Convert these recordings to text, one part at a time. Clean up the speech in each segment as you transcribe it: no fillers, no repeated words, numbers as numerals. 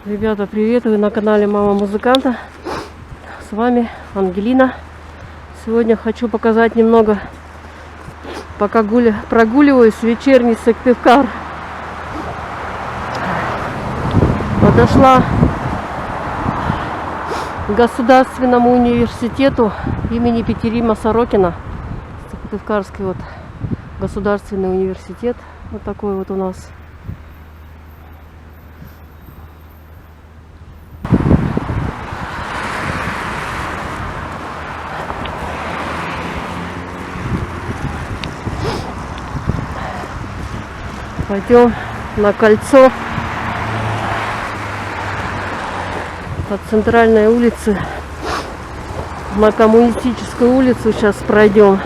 Ребята, привет! Вы на канале Мама Музыканта. С вами Ангелина. Сегодня хочу показать немного, пока прогуливаюсь, вечерний Сыктывкар. Подошла к Государственному университету имени Петерима Сорокина. Сыктывкарский вот государственный университет. Вот такой вот у нас. Пойдем на кольцо по центральной улице, на Коммунистическую улицу сейчас пройдем.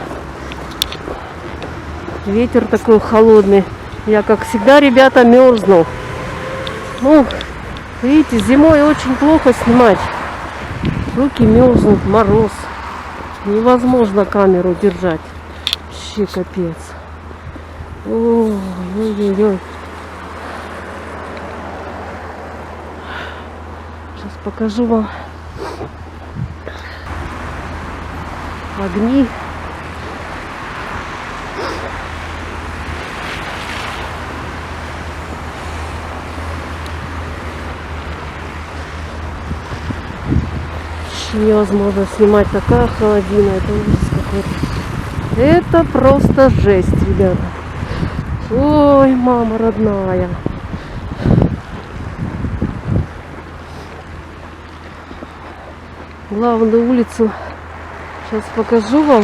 Ветер такой холодный. Я, как всегда, ребята, мерзну. Ну, видите, зимой очень плохо снимать. Руки мерзнут, мороз. Невозможно камеру держать. Вообще капец. Ой-ой-ой. Сейчас покажу вам огни. Невозможно снимать, такая холодина, это ужас какой-то. Это просто жесть, ребята. Ой, мама родная. Главную улицу сейчас покажу вам.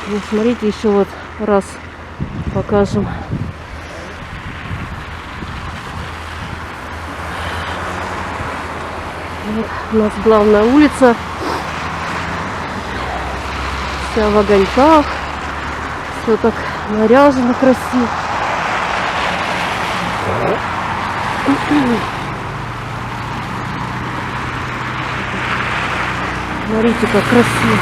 Ну, смотрите, еще вот раз покажем. Вот у нас главная улица. Вся в огоньках. Все так наряжено красиво. Смотрите, как красиво.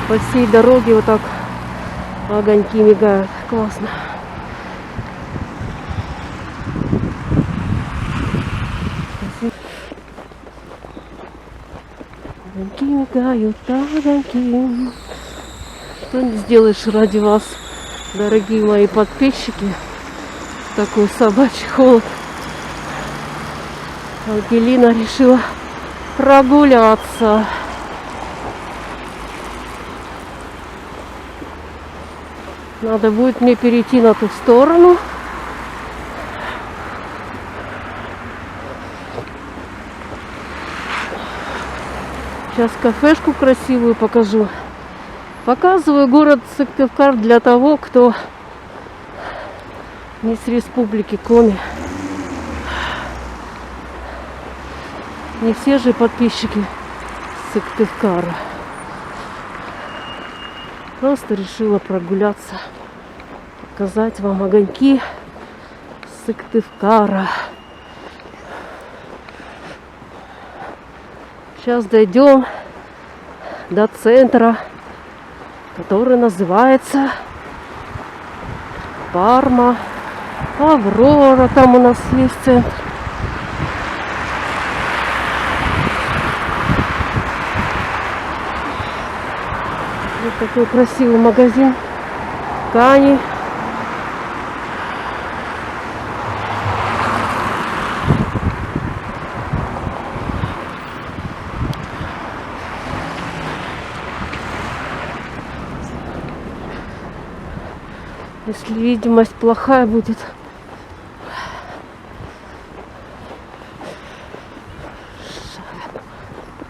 По всей дороге вот так огоньки мигают. Классно. Огоньки мигают, огоньки. Что не сделаешь ради вас, дорогие мои подписчики. Такой собачий холод. Ангелина решила прогуляться. Надо будет мне перейти на ту сторону. Сейчас кафешку красивую покажу. Показываю город Сыктывкар для того, кто не с республики Коми. Не все же подписчики Сыктывкара. Просто решила прогуляться, показать вам огоньки Сыктывкара. Сейчас дойдем до центра, который называется Парма, Аврора. Там у нас есть центр. Вот такой красивый магазин ткани. Если видимость плохая будет,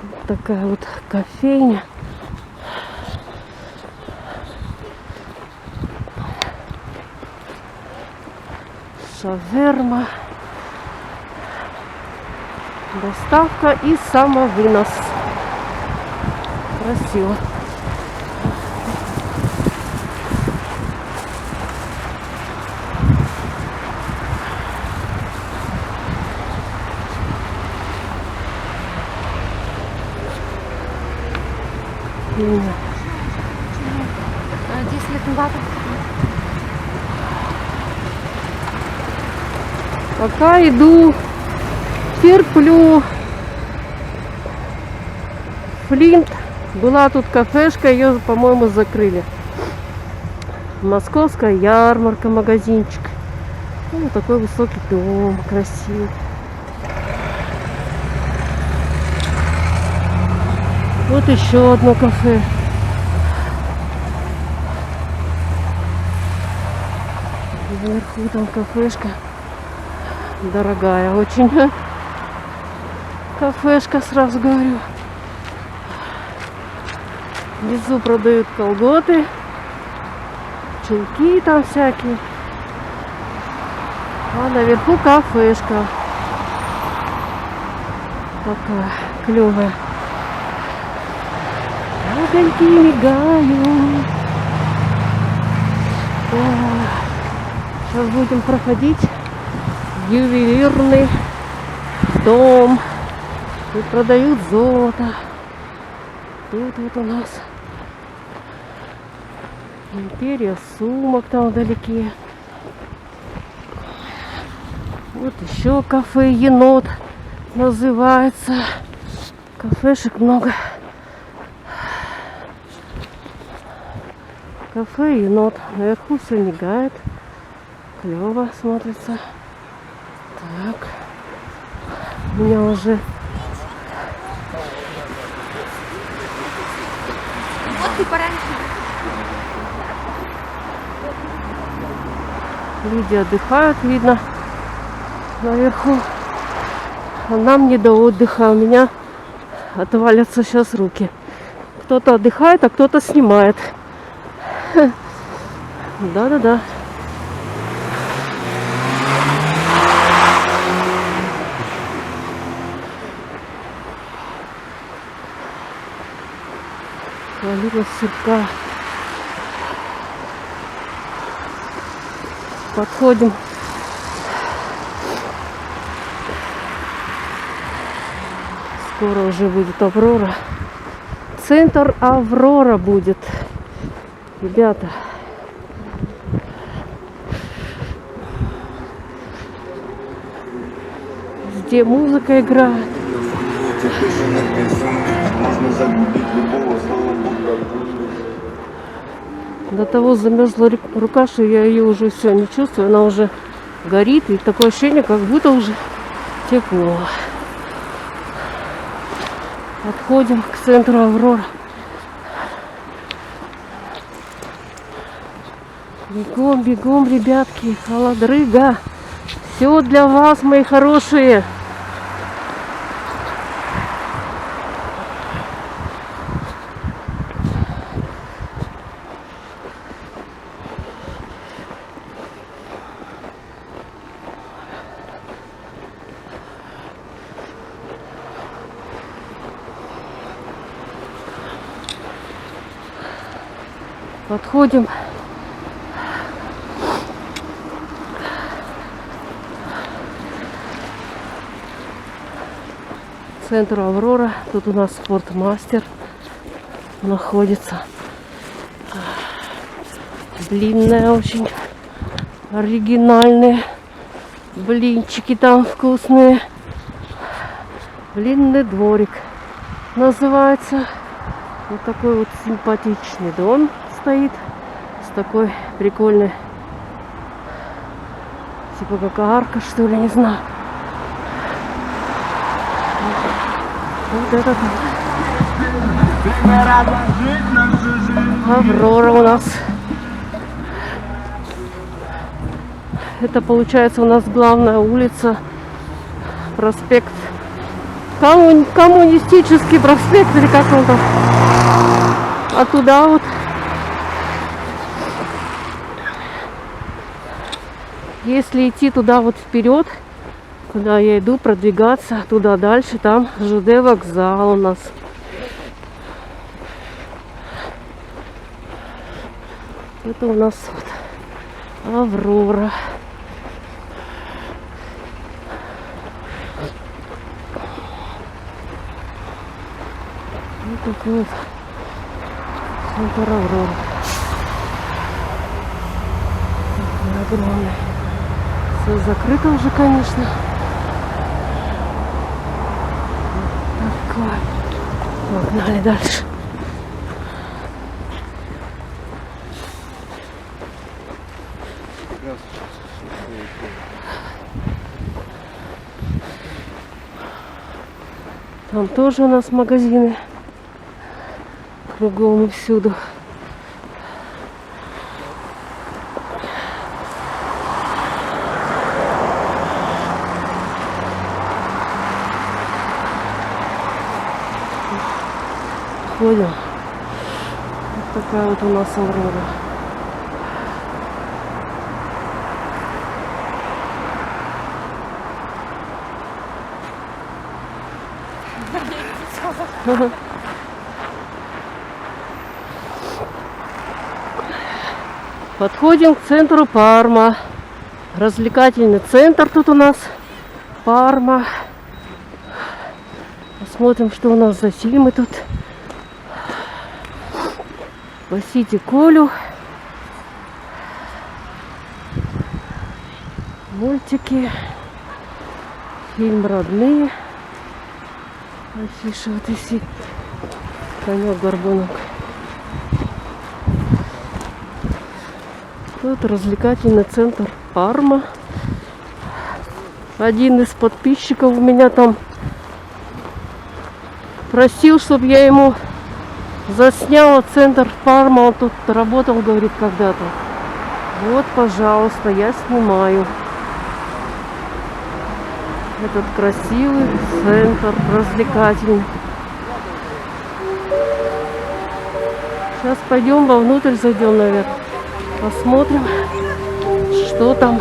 вот такая вот кофейня. Шаверма. Доставка и самовынос. Красиво. Пока иду, терплю. Флинт. Была тут кафешка, ее, по-моему, закрыли. Московская ярмарка, магазинчик. Ну, такой высокий дом, красивый. Вот еще одно кафе. Наверху там кафешка. Дорогая очень. Кафешка, сразу говорю. Внизу продают колготы. Чулки там всякие. А наверху кафешка. Такая клевая. Огоньки мигают. Сейчас будем проходить ювелирный дом. Тут продают золото. Тут вот у нас империя сумок там вдалеке. Вот еще кафе Енот называется. Кафешек много. Кафе Енот. Наверху все мигает. Клево смотрится. Так. У меня уже люди отдыхают, видно, наверху. А нам не до отдыха. У меня отвалятся сейчас руки. Кто-то отдыхает, а кто-то снимает. Да-да-да. Свалилась сырка. Подходим. Скоро уже будет Аврора. Центр Аврора будет. Ребята. Где музыка играет. До того замерзла рука, что я ее уже все не чувствую. Она уже горит. И такое ощущение, как будто уже тепло. Подходим к центру Аврора. Бегом, бегом, ребятки. Холодрыга. Все для вас, мои хорошие. Подходим. Центр Аврора. Тут у нас спортмастер находится. Длинная очень. Оригинальные блинчики там вкусные. Длинный дворик называется. Вот такой вот симпатичный дом стоит. С такой прикольной, типа как арка, что ли, не знаю. Вот этот Аврора у нас. Это получается у нас главная улица, проспект, коммунистический проспект, или как он там. А туда вот если идти туда вот вперед, куда я иду, продвигаться туда дальше, там ЖД вокзал у нас. Это у нас вот Аврора. Вот такой вот центр Аврора. Такой огромный Все закрыто уже, конечно. Такое. Погнали дальше. Там тоже у нас магазины. Кругом и всюду. Ходим. Вот такая вот у нас Аврора. Подходим к центру Парма. Развлекательный центр тут у нас. Парма. Посмотрим, что у нас за фильмы тут. Спасите Колю. Мультики. Фильм «Родные». Афиша вот висит. Конек-горбунок. Тут развлекательный центр Парма. Один из подписчиков у меня там просил, чтобы я ему засняла центр Парма. Он тут работал, говорит, когда-то. Вот, пожалуйста, я снимаю. Этот красивый центр развлекательный. Сейчас пойдем вовнутрь, зайдем наверх. Посмотрим, что там.